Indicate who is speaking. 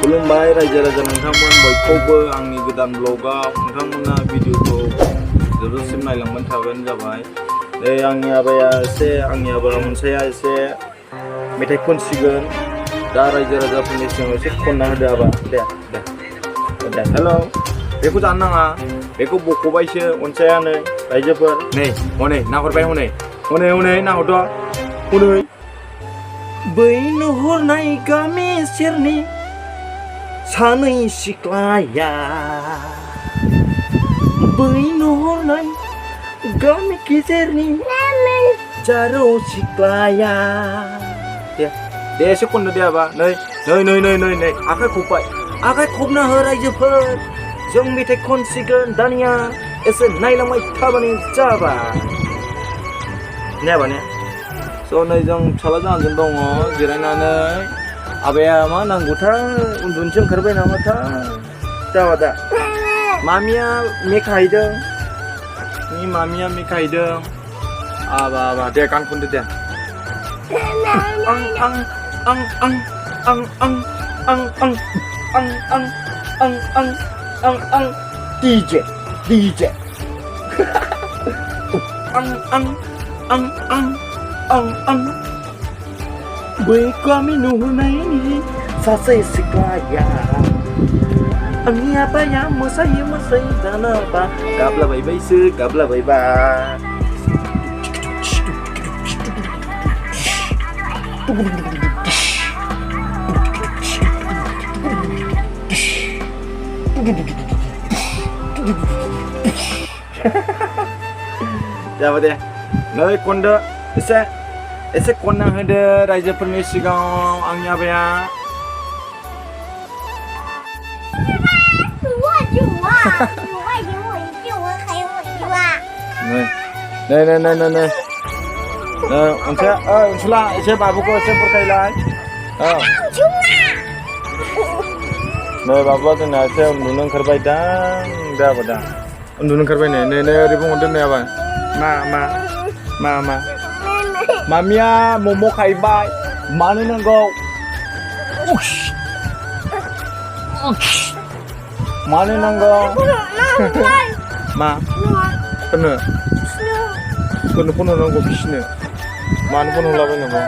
Speaker 1: खुलुमबाय रायजो राजा नोंथांमोन बयखौबो आंनि गोदान ब्लगाव नोंथांमोना भिडिअखौ जोबजासिम नायलांबाय थाबानो जाबाय। आंनि आबाया मोनसेया एसे मेथाइ खनसिगोन दा रायजो राजाफोरनि सिगाङाव एसे खनना होदो आबा दे हेल' बेखौ जानो नाङा बेखौ बख'बायसो अनसायानो रायजोफोर नै हनै नाहरबाय हनै नाहरथ' हनै बै नुहुरनाय गामि सेरनि सानै सिख्लाया बै नुहुरनाय गामि गेजेरनि जारौ सिख्लाया दे एसे खननो दे आबा नै आखाइ खबना हो रायजोफोर जों मेथाइ खनसिगोन दानिया एसे नायलांबाय थाबानो जाबाय ने आबा ने स' नै जों फिसाला जाहाजों दङ जिरायनानै आबाया मा नांगौथाय उन्दुनोसो ओंखारबाय नामाथाय जाबा दा मामिया मेका हैदों आबा दे गान खनदो दे आं DJ बै गामि नुहुरनायनि सासे सिख्लाया आंनि आबाया मोसायै जानोबा गाबलाबायबाय जाबाय दे नै खनदो एसे खनना होदो रायजोफोरनि सिगाङाव आंनि आबाया नै अनसुला एसे बाबुखौ एसे बुरखायलाय नै बाबुआ जोंना एसे उन्दुनो ओंखारबाय दा उन्दुनो ओंखारबाय नै ओरै बुंहरदो नै आबा मा मामिया मम' खायबाय मानो नांगौ मानो नांगौ मा सोरनो फन हरनांगौ बिसिनो मानो फन हरलाबायनांगौ